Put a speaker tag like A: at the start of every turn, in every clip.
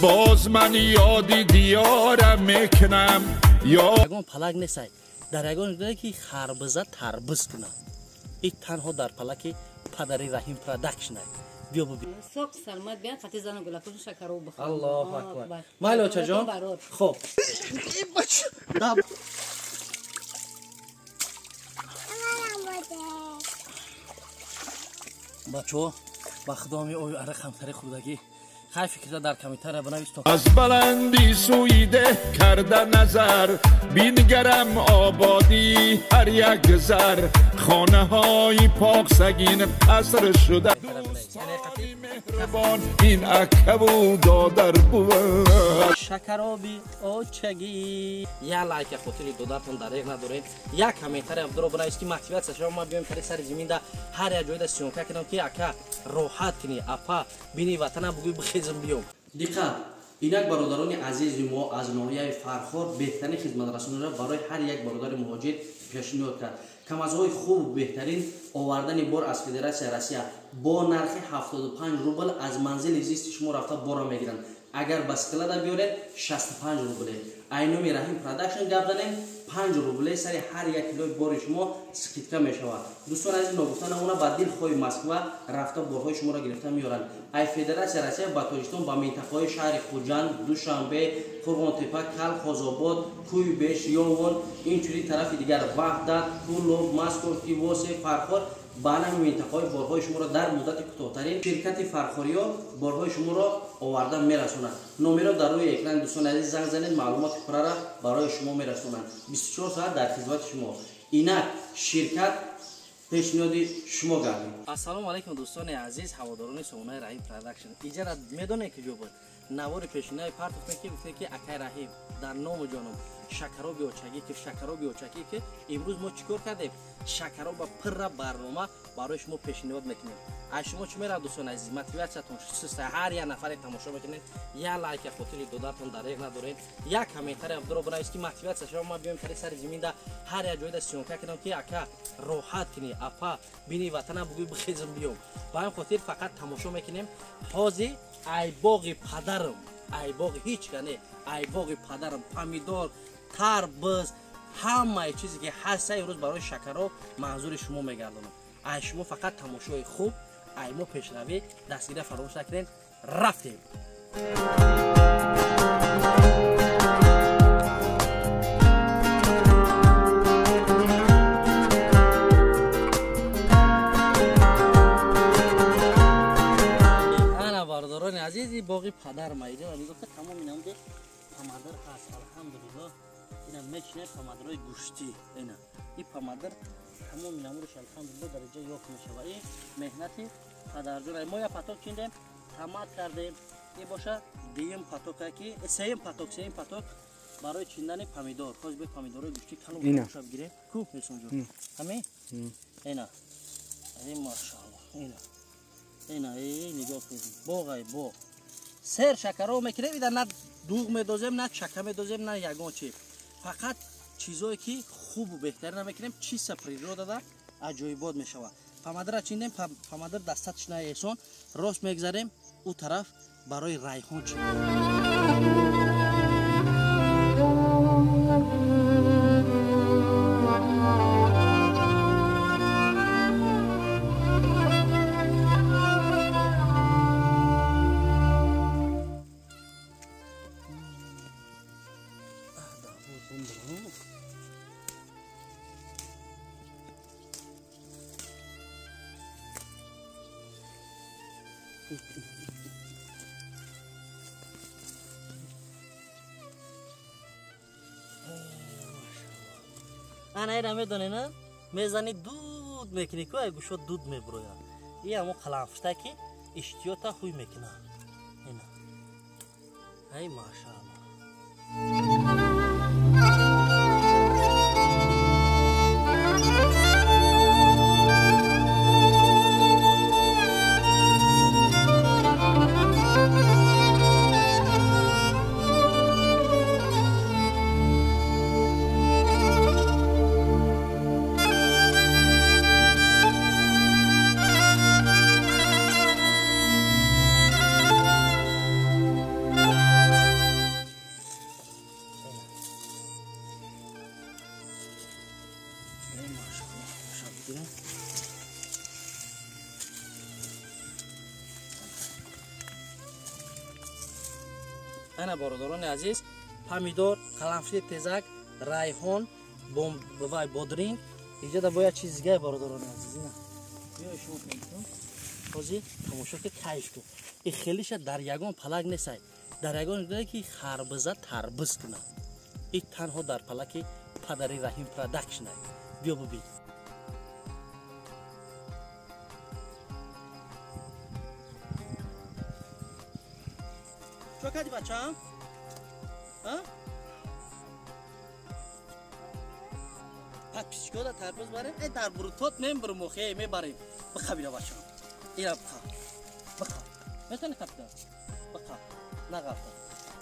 A: باز من یادی دیارم میکنم یا
B: اگون پلک نیست در اگون دیده که خربزه تربز کنه این تنها در پلک پدری رحیم پروداکشن بیا ببین
C: صبح سلامت بیان خاطر زن گلکوش شکر رو بخور
B: الله اکبر مالوچه جان خب بچو با خدامی اوی اره خمتر خودگی خیفی که در کمیتر بنویس تو
A: از بلندی سوی ده کرده نظر بینگرم آبادی هر یک زر خانه های پاک سگین پسر شده دوستای مهربان این اکبو دادر بود
B: شکرابی آچگی یا لایک خاطری دادتون دریغ ندارین یک کمیتر ابدرو بنویس که محتویت شما ما بیایم پری سر زمین ده هر جای ده سیونکه کنم که اکا راحت کنی اپا بینی وطن بگوی بخیزم بیام دقت اینک برادران عزیز ما از ناحیه فرخار بهترین خدمت رسانی را برای هر یک برادر مهاجر پیشنهاد کرد کم از های خوب بهترین آوردن بار از فدراسیون روسیه با نرخ 75 روبل از منزل زیست شما رفته بار میگیرن اگر بسکله دا بیارید 65 روبله اینومی رحیم پروداکشن گپ زنیم 5 روبله سر هر یک کیلو بار شما سکیتکا میشود دوستان عزیز نگفتن اونا با دل خوی مسکو رفته بارهای شما را گرفته میارن ای فدراسیون روسیه با تاجیکستان با منطقه شهر خوجند دوشنبه فرغون تپه کل خازآباد کوی بش یاون اینجوری طرف دیگر وحدت کولوف مسکو تیواس فرخار بانم منطقه بارهای شما را در مدت کوتاه‌ترین شرکت فرخاریا بارهای شما را آوردن میرسونند نمره در روی اکران دوستان عزیز زنگ زنید معلومات پره را برای شما میرسونند 24 ساعت در خدمت شما اینک شرکت پیشنهادی شما گردید السلام علیکم دوستان عزیز هواداران سونای رحیم پروداکشن ایجاد میدونه که جو بود نوار پیشینه پارت فکر که اکای رحیم در نام جانم شکرابی اوچگی که شکرابی اوچگی که امروز ما چیکار کردیم شکراب پر برنامه برای شما پیشنهاد میکنیم از شما چه میرا دوستان عزیز موتیواسیتون سست هر یک نفر تماشا میکنین یا لایک خاطری دادتون دریغ ندارین یک کامنتر ابدرو بنویس که موتیواسیت شما ما بیایم پری سر زمین ده هر یک جای ده سیونکه کنم که اکا راحت کنی اپا بینی وطن بگوی بخیزم بیام با این خاطر فقط تماشا میکنیم حاضی ای باغ پدرم ای باغ هیچ کنه ای باغ پدرم پامیدار تربز همه چیزی که هست امروز برای شکراب منظور شما میگردونم ای شما فقط تماشای خوب ای ما پیشروی دستگیری فراموش نکنین رفتیم انا برادران عزیزی باقی پدر مایده و میگفت تمام اینا هم پامادر هست الحمدلله اینا میچنه پامادرای گوشتی اینا این پامادر تمام اینا روش الحمدلله درجه یافت میشه و این مهنتی پدرجون ما یا پاتوک چیندیم تمام کردیم این باشه دیم پاتوک کی سیم پاتوک برای چیندن پامیدار خاص به پامیدارای گوشتی کلو باشه بگیریم کو میسون جو همین اینا این ماشاءالله اینا این نگاه کنید باغای باغ سر شکرو میکنه میدن نه دوغ میدازیم نه چکه میدازیم نه یگان چی فقط چیزایی که خوب و بهتر نمیکنیم چی سپری رو داده عجایبات میشود پامادر را چیندیم پامادر دستش نه احسان راست میگذاریم او طرف برای ریحان چیندیم انا اینا میدونی نه میزنی دود میکنی که ای گوشو دود میبروید این همون خلافشته که اشتیاتا خوی میکنه اینا ای ماشاءالله انا برادران عزیز پامیدور، قرنفل تزک، ریحان، و بادرینگ. اینجا دا باید چیز دیگه برادران عزیز. اینا بیا شما کنید. بازی تماشا که کیف کن. این خیلیش در یگان پلک نیست. در یگان دیگه که خربزه تربز کنه. این تنها در پلک پدری رحیم پروداکشن. بیا ببین. چه کردی بچه‌ام؟ ها؟ پس پیشگاه دا تربز بریم. ای در بروتات میبرم مخیه میبریم. بخواه بیره بچه‌ام. اینا بخواه. میتونی کپیتان؟ بخواه. نگفتم.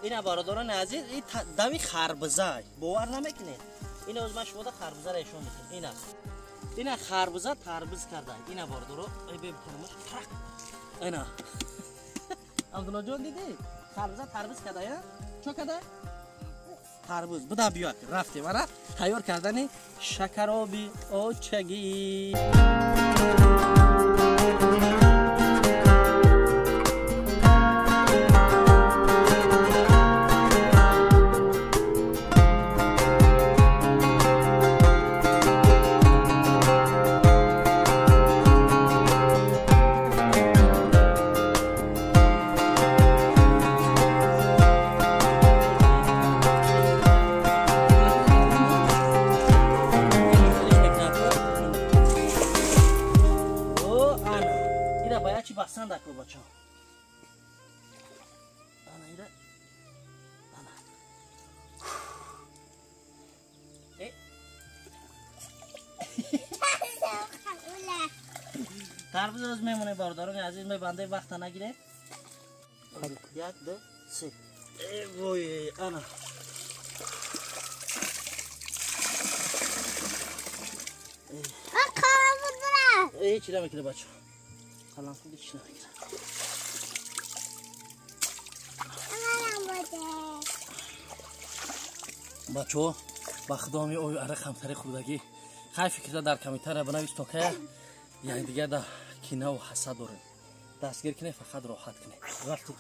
B: اینا برادران عزیز این دوی خربزه. باور نمیکنید. اینا از من شما دا خربزه را ایشون میکنم. اینا خربزه تربز کرده. اینا برادران. ای بیم کنمش. اینا. عبدالله جان دیدی؟ خربزه تربز کرده یا؟ چو کرده؟ تربز بدا بیا رفتیم برای تیار کردن شکرابی آچگی. تربیز از میمونه بارداران عزیز می بنده وقت نگیره. یک دو سه. ای وای انا.
D: کارم بود
B: ای چی نمیکنه بچه. کلام خودی چی نمیکنه. بچه با خدامی اوی اره خمتر خودگی خیلی فکر در کمیتر بنویس تا که یعنی دیگه در کینه و حسد داریم دستگیر کنه فقط راحت کنه رفتیم.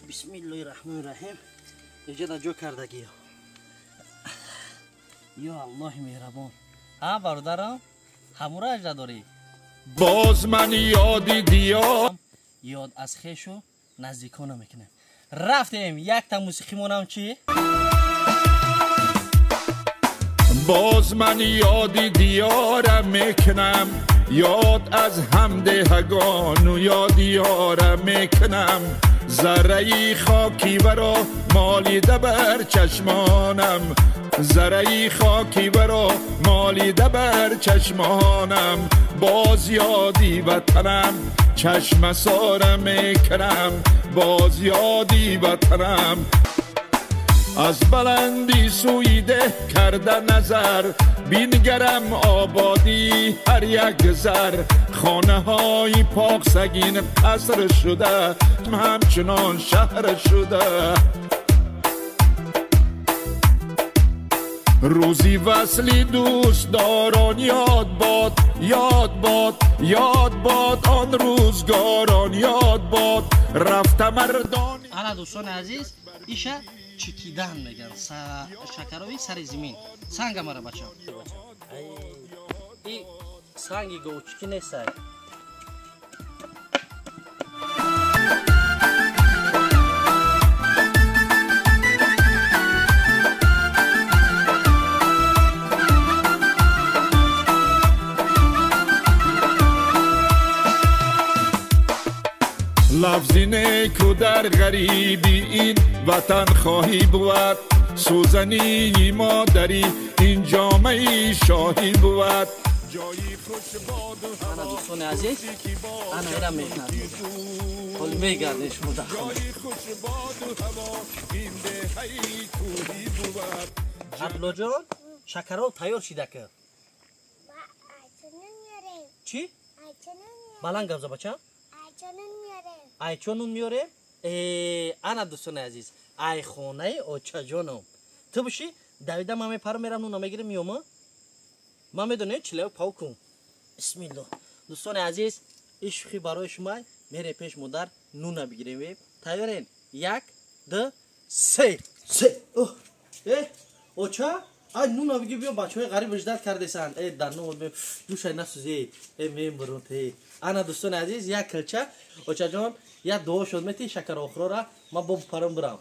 B: بسم الله الرحمن الرحیم. اینجا در جو کردگی یا الله مهربان. ها برادرم همورا اجرا داری
A: باز من یادی دیار
B: یاد از خیش و نزدیکانو میکنه. رفتیم یک تا موسیقی مونم چی؟
A: باز من یادی دیارم میکنم یاد از همدهگان و یاد یارم میکنم ذره خاکی برا مالیده بر چشمانم ذره خاکی برا مالیده بر چشمانم باز یادی وطنم چشم سارم میکنم باز یادی وطنم از بلندی سوی ده کرده نظر بینگرم آبادی هر یک زر خانه های پاک سگین قصر شده همچنان شهر شده روزی وصلی دوست داران یاد باد یاد باد یاد باد آن روزگاران یاد باد رفته مردان.
B: انا دوستان عزیز ایشه چکیدن میگن شکروی سر زمین سنگ مرا بچه این سنگی گوچکی نیست.
A: لفظی نیکو در غریبی این وطن خواهی بود سوزنی مادری این جامعه شاهی بود جایی خوش باد و
B: انا دوستان عزیز انا ایرم میکنم حالی میگردن شما در خونه
A: جایی خوش باد و هوا این دهی کوهی بود.
B: عبدالله جان شکرال تیار شده که چی؟ بلند گفزا بچه ایچونون میاره انا دوستان عزیز ای خانه آچه جانم تو باشی دویده من میپرم میرم نونه میگیره میومه من میدونه چله پاو کن. بسم الله دوستان عزیز عشقی برای شما میره پیش مادر نون بگیریم. تیارین 1 2 3 اوه اوچا ای نون بگی بیا بچهای غریب اجداد کرده سن ای در نو بیم دوش نسوزی ای میم برون تی انا دوستان عزیز یک کلچه اوچا جان یا دو شد میتی شکر آخرا را ما با پرم برام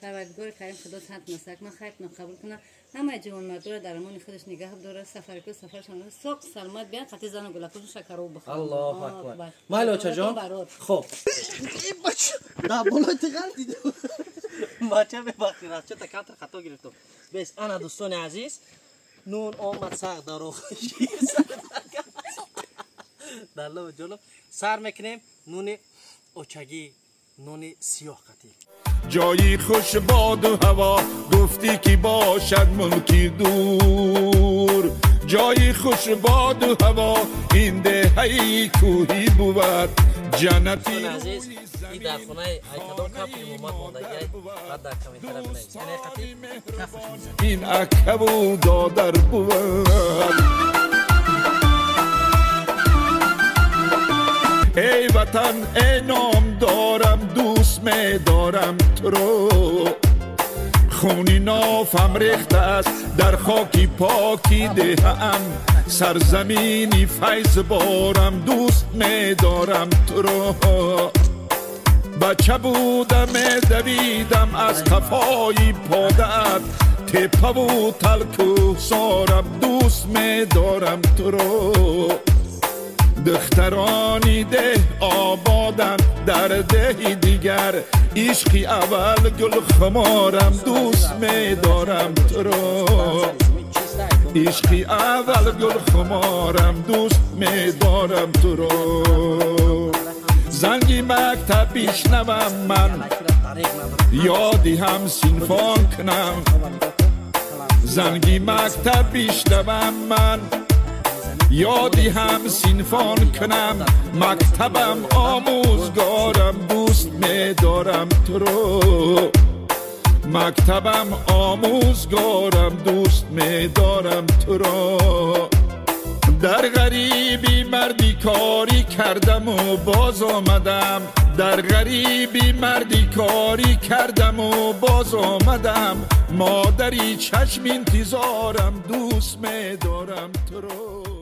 C: پروردگار کریم خدا صحت نصیب کنه خیرتون قبول کنه همه جوان مرد را در امان خودش نگه داره سفر کو سفرشون سوق سلامت بیان قطع زن و گلکوش شکر و بخور
B: الله اکبر مال اوچا جان خب دا بالای تغال دیدو بچه ببخشید چه تکات خطا گرفتم بس انا دوستان عزیز نون آمد ساق در روشی در لو جلو سر میکنیم نون اوچگی نون سیاه قطعی
A: جایی خوش باد و هوا گفتی که باشد ملکی دور جایی خوش باد و هوا این دهی کوهی بود جنتی
B: عزیز این در خونه ای کدام کپی مومد ماندگی بعد در کمیتر بینید یعنی قطعی کفش میزن
A: این اکبو دادر بود ای وطن ای نام دارم دوست می دارم تو رو خونی نافم ریخته است در خاکی پاکی دهم سرزمینی فیض بارم دوست می دارم تو رو بچه بودم دویدم از قفای پادر تپه و تلک سارم دوست می دارم تو رو دخترانی ده آبادن در ده دیگر عشقی اول گل خمارم دوست می دارم تو رو عشقی اول گل خمارم دوست می دارم تو رو زنگی مکتب بیشنوم من یادی هم سینفان کنم زنگی مکتب بیشنوم من یادی هم سینفان کنم مکتبم آموزگارم دوست می دارم تو رو مکتبم آموزگارم دوست می دارم تو رو در غریبی مردی کاری کردم و باز آمدم در غریبی مردی کاری کردم و باز آمدم مادری چشم انتظارم دوست می دارم تو رو